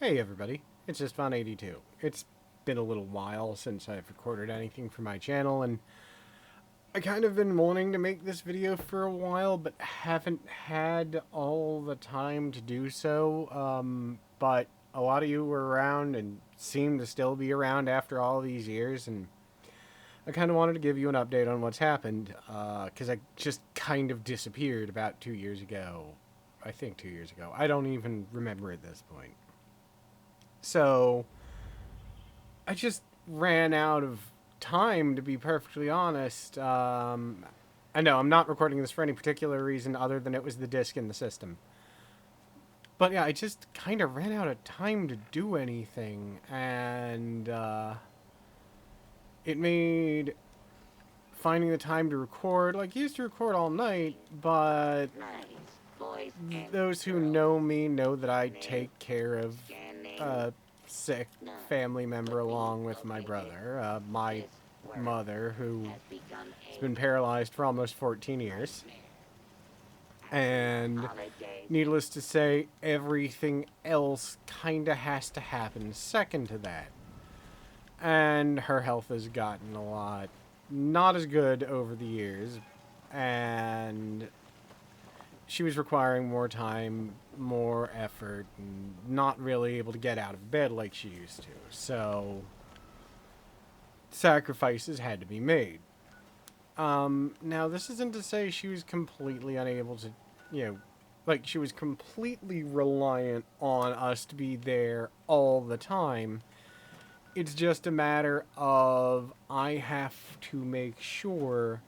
Hey everybody, it's Isstvan82. It's been a little while since I've recorded anything for my channel, and I kind of been wanting to make this video for a while, but haven't had all the time to do so. But a lot of you were around and seem to still be around after all these years, and I kind of wanted to give you an update on what's happened, because I just kind of disappeared about 2 years ago. I think 2 years ago. I don't even remember at this point. So I just ran out of time, to be perfectly honest. I know I'm not recording this for any particular reason other than it was the disc in the system. But yeah, I just kind of ran out of time to do anything, and it made finding the time to record, like, I used to record all night, but those who know me know that I take care of a sick family member along with my brother, my mother, who has been paralyzed for almost 14 years. And needless to say, everything else kind of has to happen second to that. And her health has gotten a lot not as good over the years, and she was requiring more time, more effort, and not really able to get out of bed like she used to. So sacrifices had to be made. Now, this isn't to say she was completely unable to, like, she was completely reliant on us to be there all the time. It's just a matter of I have to make sure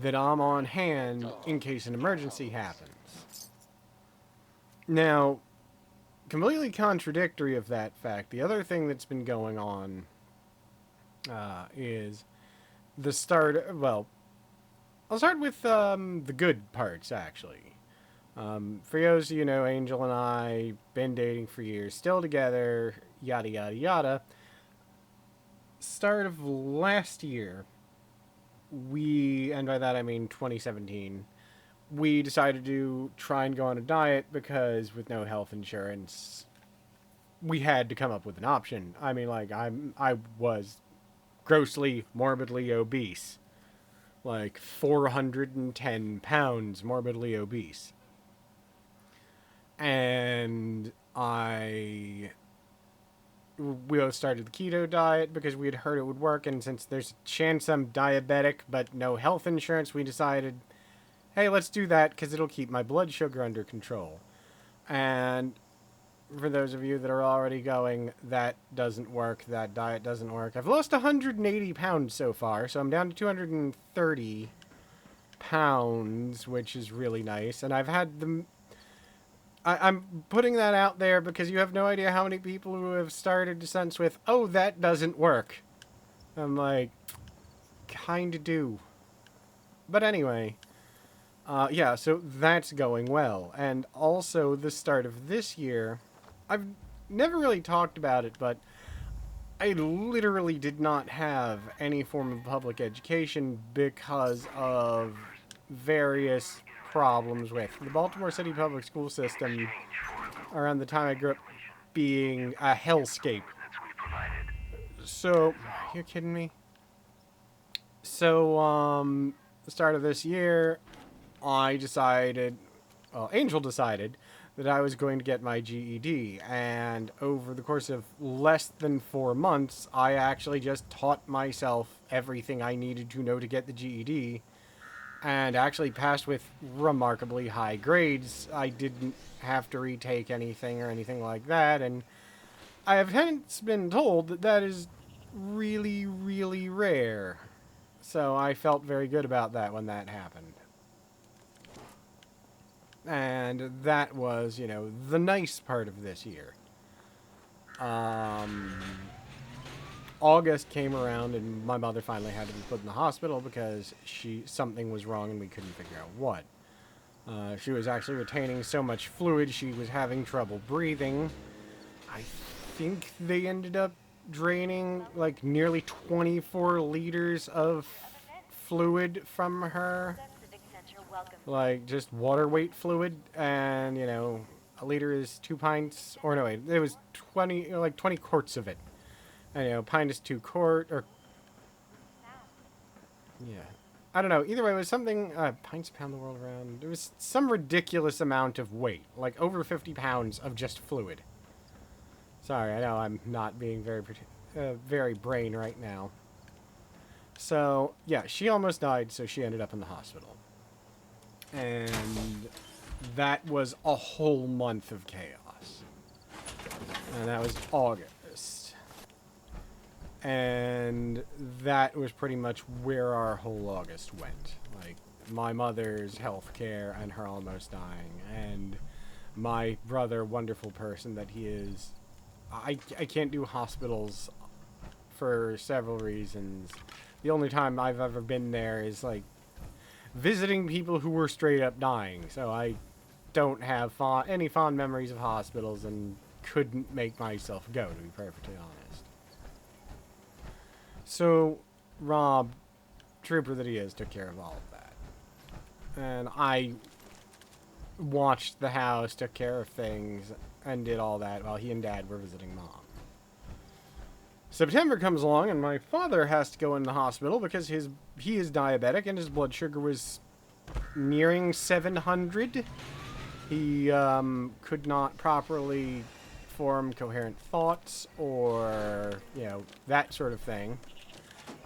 that I'm on hand in case an emergency happens. Now, completely contradictory of that fact, the other thing that's been going on is the start. Well, I'll start with the good parts, actually. For those of you know, Angel and I been dating for years, still together, yada yada yada. Start of last year, and by that I mean 2017, we decided to try and go on a diet because with no health insurance, we had to come up with an option. I mean, like, I was grossly, morbidly obese. Like, 410 pounds morbidly obese. And we both started the keto diet because we had heard it would work, and since there's a chance I'm diabetic but no health insurance, we decided, hey, let's do that because it'll keep my blood sugar under control. And for those of you that are already going, that doesn't work, that diet doesn't work. I've lost 180 pounds so far, so I'm down to 230 pounds, which is really nice. And I've had the... I'm putting that out there because you have no idea how many people who have started descents with, oh, that doesn't work. I'm like, kinda do. But anyway, yeah, so that's going well. And also, the start of this year, I've never really talked about it, but I literally did not have any form of public education because of various problems with the Baltimore City public school system around the time I grew up being a hellscape. So, you're kidding me? So, the start of this year, Angel decided that I was going to get my GED, and over the course of less than 4 months, I actually just taught myself everything I needed to know to get the GED, and actually passed with remarkably high grades. I didn't have to retake anything or anything like that, and I have hence been told that that is really, really rare. So I felt very good about that when that happened. And that was, the nice part of this year. August came around and my mother finally had to be put in the hospital because something was wrong and we couldn't figure out what. She was actually retaining so much fluid she was having trouble breathing. I think they ended up draining like nearly 24 liters of fluid from her. Like, just water weight fluid, and, A liter is 2 pints, or no, wait, it was 20, like 20 quarts of it. I know, pint is 2 quart, or yeah. I don't know. Either way, it was something, pints pound the world around. There was some ridiculous amount of weight, like over 50 pounds of just fluid. Sorry, I know I'm not being very brain right now. So, yeah, she almost died, so she ended up in the hospital. And that was a whole month of chaos. And that was August. And that was pretty much where our whole August went. Like, my mother's health care and her almost dying. And my brother, wonderful person that he is, I can't do hospitals for several reasons. The only time I've ever been there is, like, visiting people who were straight up dying. So I don't have any fond memories of hospitals and couldn't make myself go, to be perfectly honest. So Rob, trooper that he is, took care of all of that. And I watched the house, took care of things, and did all that while he and Dad were visiting Mom. September comes along, and my father has to go in the hospital because he is diabetic, and his blood sugar was nearing 700. He could not properly form coherent thoughts or, you know, that sort of thing.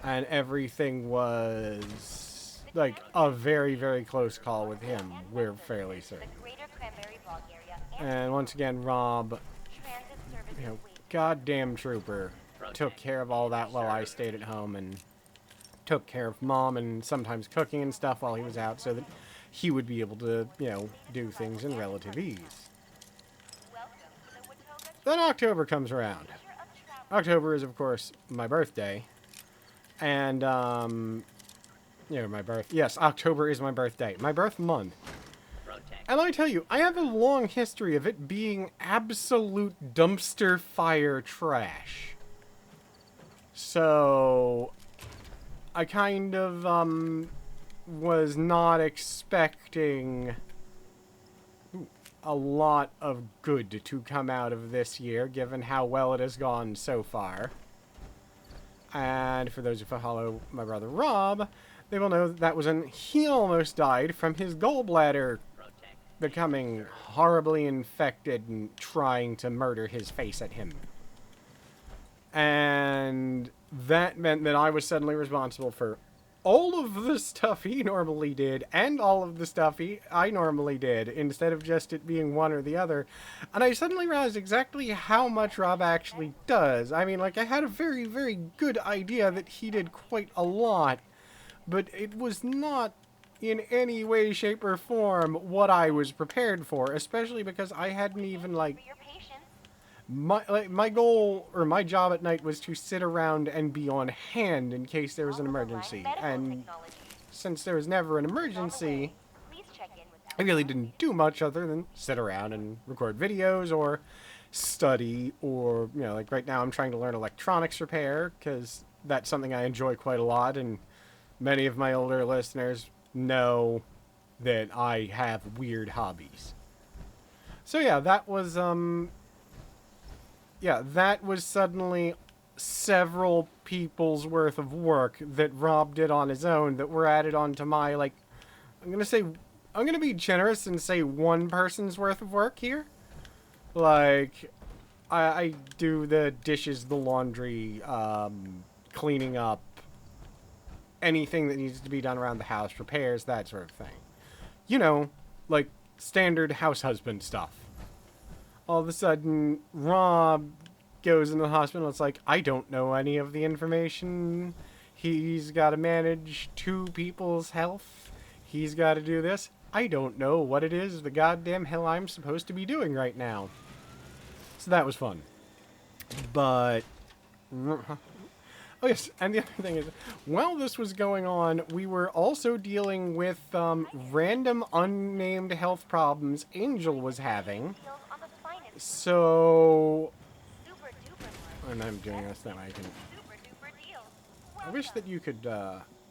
And everything was, like, a very, very close call with him, we're fairly certain. And once again, Rob, you know, goddamn trooper, took care of all that while I stayed at home and took care of Mom and sometimes cooking and stuff while he was out so that he would be able to, you know, do things in relative ease. Then October comes around. October is, of course, my birthday. And, yes, October is my birthday. My birth month. And I tell you, I have a long history of it being absolute dumpster fire trash. So, I kind of, was not expecting a lot of good to come out of this year, given how well it has gone so far. And for those who follow my brother Rob, they will know that was when he almost died from his gallbladder becoming horribly infected and trying to murder his face at him. And that meant that I was suddenly responsible for all of the stuff he normally did and all of the stuff I normally did, instead of just it being one or the other. And I suddenly realized exactly how much Rob actually does. I mean, like, I had a very, very good idea that he did quite a lot, but it was not in any way, shape, or form what I was prepared for, especially because I hadn't even, like, my goal, or my job at night, was to sit around and be on hand in case there was an emergency. And since there was never an emergency, I really didn't do much other than sit around and record videos or study, or, you know, like right now I'm trying to learn electronics repair because that's something I enjoy quite a lot, and many of my older listeners know that I have weird hobbies. So yeah, that was suddenly several people's worth of work that Rob did on his own that were added onto my, like, I'm gonna be generous and say one person's worth of work here. Like, I do the dishes, the laundry, cleaning up, anything that needs to be done around the house, repairs, that sort of thing. You know, like standard house husband stuff. All of a sudden, Rob goes in the hospital. It's like, I don't know any of the information. He's got to manage 2 people's health. He's got to do this. I don't know what it is the goddamn hell I'm supposed to be doing right now. So that was fun. But, oh yes, and the other thing is, while this was going on, we were also dealing with random unnamed health problems Angel was having. So, and I'm doing this that way I can. I wish that you could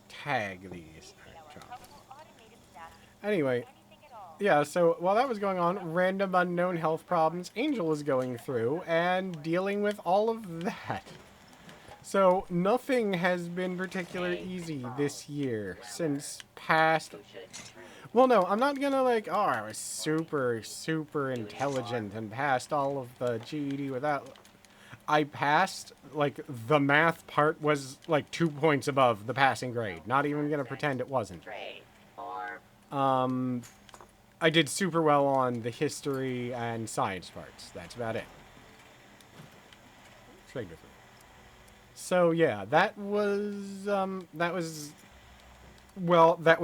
tag these. Anyway, yeah, so while that was going on, random unknown health problems Angel was going through and dealing with all of that. So nothing has been particularly easy this year since past. Well, no, I'm not gonna like, oh, I was super, super intelligent and passed all of the GED without. I passed, like, the math part was like 2 points above the passing grade. Not even gonna pretend it wasn't. Um, I did super well on the history and science parts. That's about it. Trade different. So yeah, that was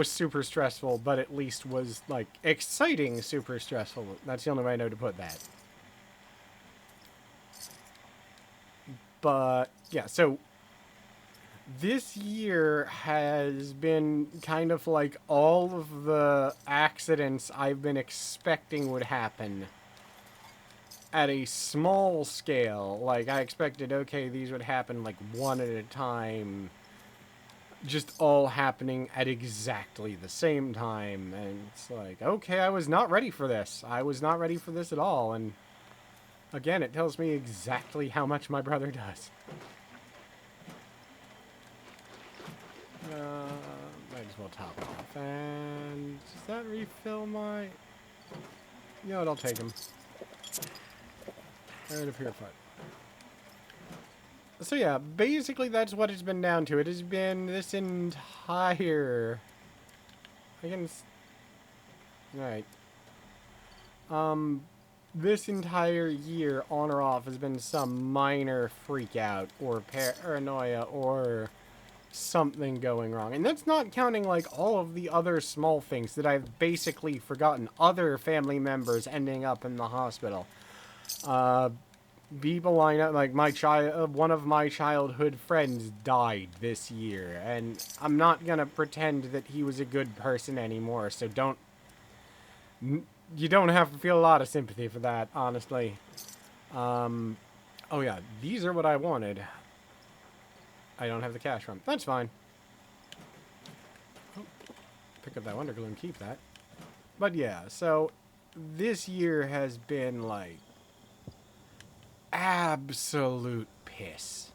super stressful, but at least was like exciting super stressful. That's the only way I know to put that. But yeah, so this year has been kind of like all of the accidents I've been expecting would happen at a small scale. Like, I expected, okay, these would happen like one at a time, just all happening at exactly the same time. And it's like, okay, I was not ready for this. I was not ready for this at all. And again, it tells me exactly how much my brother does. Might as well top off. And does that refill my... You know what, I'll take them. Air to purify. So yeah, basically that's what it's been down to. It has been this entire... I can... Alright. This entire year, on or off, has been some minor freak out or paranoia or something going wrong. And that's not counting, like, all of the other small things that I've basically forgotten. Other family members ending up in the hospital. People line up, like, one of my childhood friends died this year. And I'm not gonna pretend that he was a good person anymore, so you don't have to feel a lot of sympathy for that, honestly. Oh yeah, these are what I wanted. I don't have the cash from. That's fine. Oh, pick up that Wonder Glue and keep that. But yeah, so this year has been like absolute piss.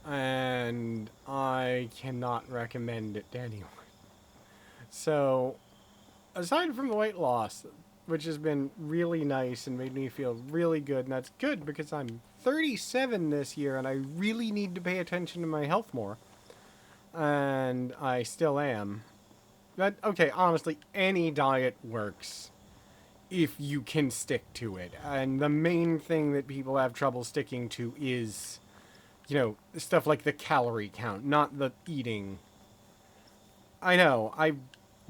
And I cannot recommend it to anyone. So, aside from the weight loss, which has been really nice and made me feel really good, and that's good because I'm 37 this year and I really need to pay attention to my health more. And I still am. But, okay, honestly, any diet works if you can stick to it. And the main thing that people have trouble sticking to is, you know, stuff like the calorie count, not the eating. I know, I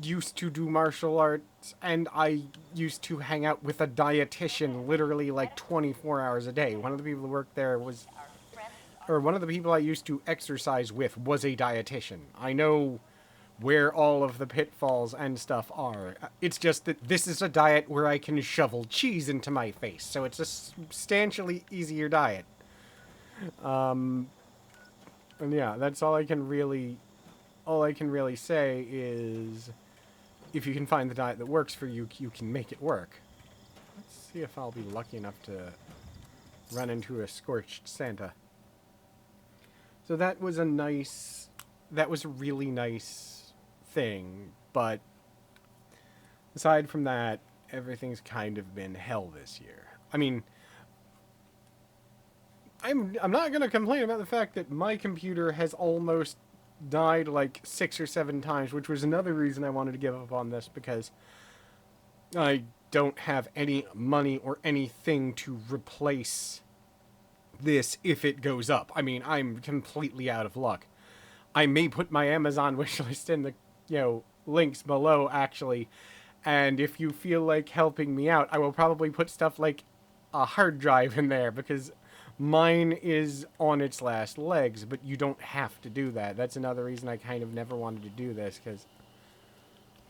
used to do martial arts, and I used to hang out with a dietitian literally like 24 hours a day. One of the people who worked there was, or one of the people I used to exercise with was a dietitian. I know where all of the pitfalls and stuff are. It's just that this is a diet where I can shovel cheese into my face, so it's a substantially easier diet. And yeah, that's all I can really say is if you can find the diet that works for you, you can make it work. Let's see if I'll be lucky enough to run into a scorched Santa. So that was a really nice thing, but aside from that, everything's kind of been hell this year. I mean, I'm not gonna complain about the fact that my computer has almost died like 6 or 7 times, which was another reason I wanted to give up on this, because I don't have any money or anything to replace this if it goes up. I mean, I'm completely out of luck. I may put my Amazon wishlist in the, links below, actually, and if you feel like helping me out, I will probably put stuff like a hard drive in there, because mine is on its last legs, but you don't have to do that. That's another reason I kind of never wanted to do this, because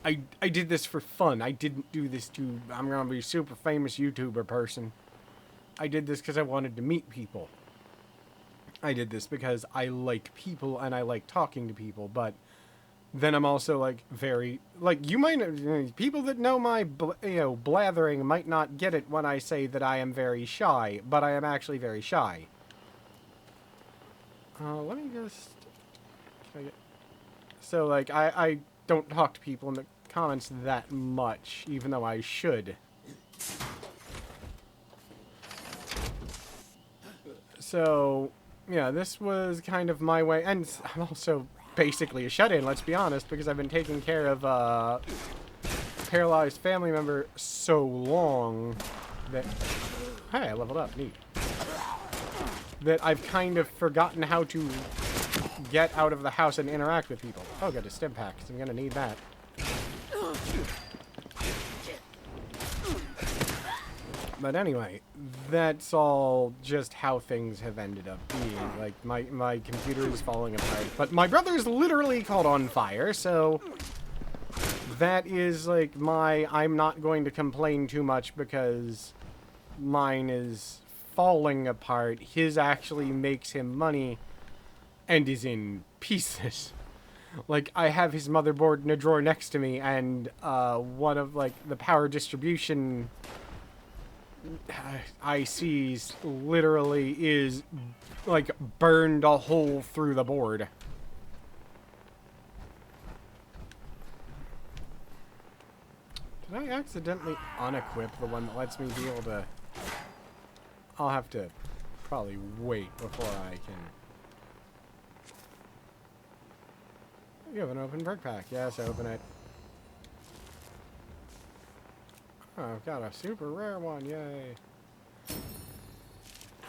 I did this for fun. I didn't do this to, I'm going to be a super famous YouTuber person. I did this because I wanted to meet people. I did this because I like people and I like talking to people, but then I'm also like very like you might people that know my blathering might not get it when I say that I am very shy, but I am actually very shy. Let me just can I get so like I don't talk to people in the comments that much, even though I should. So yeah, this was kind of my way, and I'm also basically a shut-in, let's be honest, because I've been taking care of a paralyzed family member so long that... Hey, I leveled up. Neat. That I've kind of forgotten how to get out of the house and interact with people. Oh, got a stim pack, so I'm going to need that. But anyway, that's all just how things have ended up being. Like, my computer is falling apart. But my brother's literally caught on fire, so... That is, like, I'm not going to complain too much because mine is falling apart. His actually makes him money and is in pieces. Like, I have his motherboard in a drawer next to me, and one of, like, the power distribution... ICs literally is like burned a hole through the board. Did I accidentally unequip the one that lets me be able to... I'll have to probably wait before I can... You have an open perk pack. Yes, open it. Oh, I've got a super rare one, yay.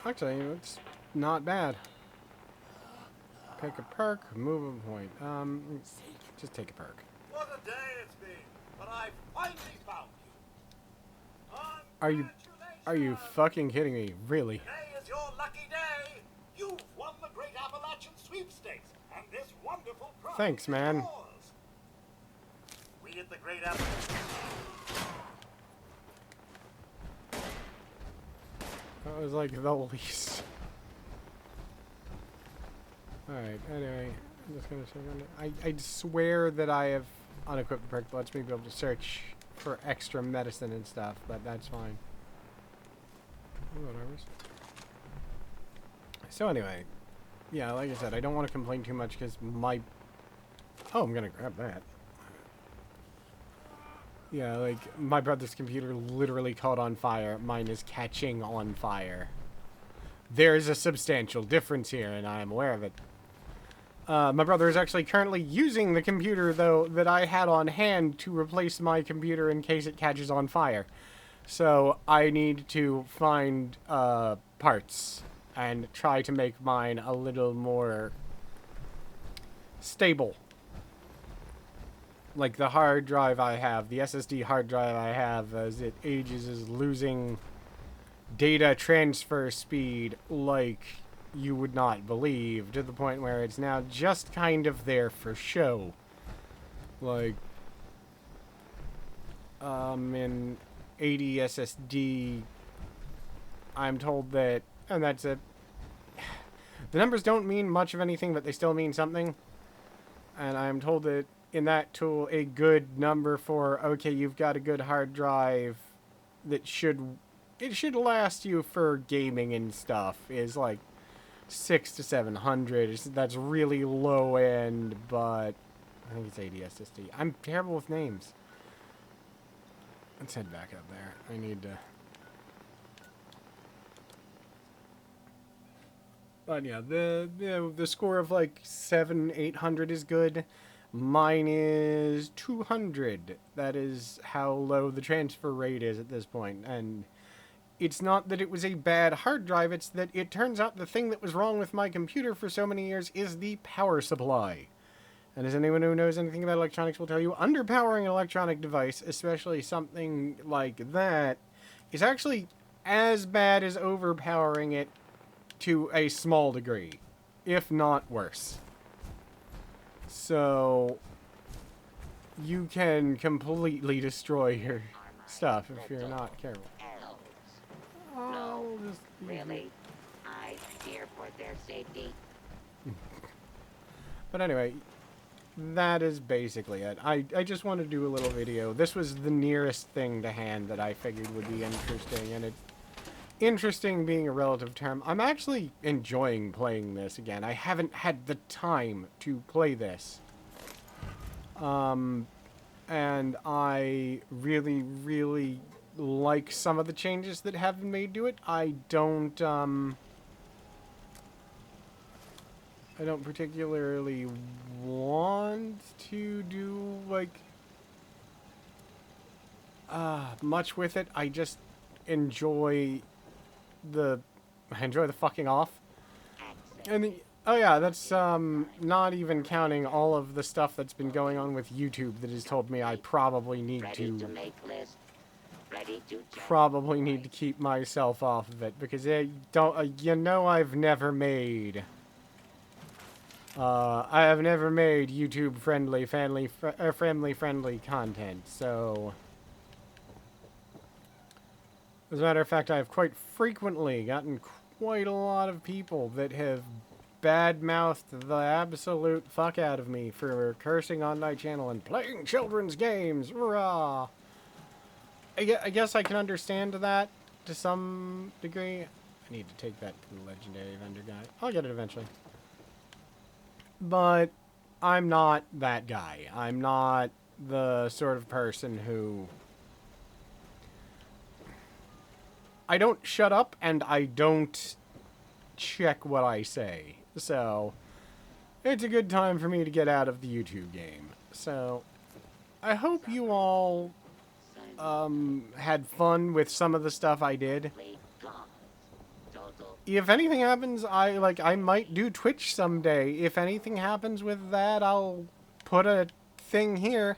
Actually, it's not bad. Pick a perk, move a point. Just take a perk. What a day it's been, but I finally found you. Are you fucking kidding me? Really? Today is your lucky day. You've won the Great Appalachian Sweepstakes, and this wonderful prize Thanks, man. is yours. We at the Great Appalachian... That was like the least. Alright, anyway, I'm just gonna check on it. I swear that I have unequipped perk that lets me be able to search for extra medicine and stuff, but that's fine. Whatever. So anyway, yeah, like I said, I don't want to complain too much because my... Oh, I'm gonna grab that. Yeah, like, my brother's computer literally caught on fire. Mine is catching on fire. There's a substantial difference here, and I am aware of it. My brother is actually currently using the computer, though, that I had on hand to replace my computer in case it catches on fire. So, I need to find, parts and try to make mine a little more stable. Like the hard drive I have, the SSD hard drive I have, as it ages, is losing data transfer speed like you would not believe, to the point where it's now just kind of there for show. Like, in 80 SSD, I'm told that, and that's it. The numbers don't mean much of anything, but they still mean something. And I'm told that in that tool, a good number for, okay, you've got a good hard drive that should last you for gaming and stuff, is like 600 to 700. That's really low end, but I think it's 80 SSD. I'm terrible with names. Let's head back up there. I need to... But yeah, the score of like 700-800 is good. Mine is 200. That is how low the transfer rate is at this point. And it's not that it was a bad hard drive, it's that it turns out the thing that was wrong with my computer for so many years is the power supply. And as anyone who knows anything about electronics will tell you, underpowering an electronic device, especially something like that, is actually as bad as overpowering it to a small degree, if not worse. So, you can completely destroy your stuff if you're not careful. No, really, I fear for their safety. But anyway, that is basically it. I just want to do a little video. This was the nearest thing to hand that I figured would be interesting, and it's interesting being a relative term. I'm actually enjoying playing this again. I haven't had the time to play this. And I really, really like some of the changes that have been made to it. I don't particularly want to do, like, much with it. I just enjoy the... I enjoy the fucking off. And the... Oh yeah, that's not even counting all of the stuff that's been going on with YouTube that has told me I probably need to keep myself off of it, because I've never made I have never made YouTube family friendly content. So as a matter of fact, I've quite frequently gotten quite a lot of people that have bad-mouthed the absolute fuck out of me for cursing on my channel and playing children's games. Rah! I guess I can understand that to some degree. I need to take that to the legendary vendor guy. I'll get it eventually. But I'm not that guy. I'm not the sort of person who... I don't shut up and I don't check what I say. So, it's a good time for me to get out of the YouTube game. So, I hope you all had fun with some of the stuff I did. If anything happens, I might do Twitch someday. If anything happens with that, I'll put a thing here.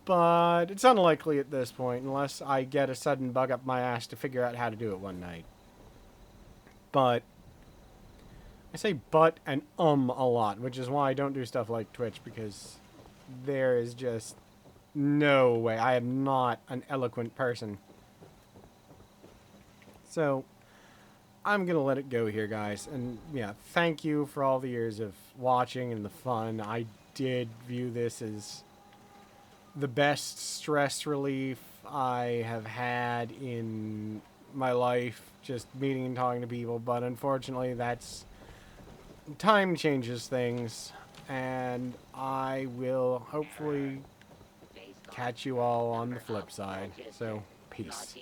But it's unlikely at this point, unless I get a sudden bug up my ass to figure out how to do it one night. But I say but and a lot, which is why I don't do stuff like Twitch, because there is just no way. I am not an eloquent person. So, I'm going to let it go here, guys. And, yeah, thank you for all the years of watching and the fun. I did view this as the best stress relief I have had in my life, just meeting and talking to people. But, unfortunately, time changes things. And I will hopefully catch you all on the flip side. So, peace.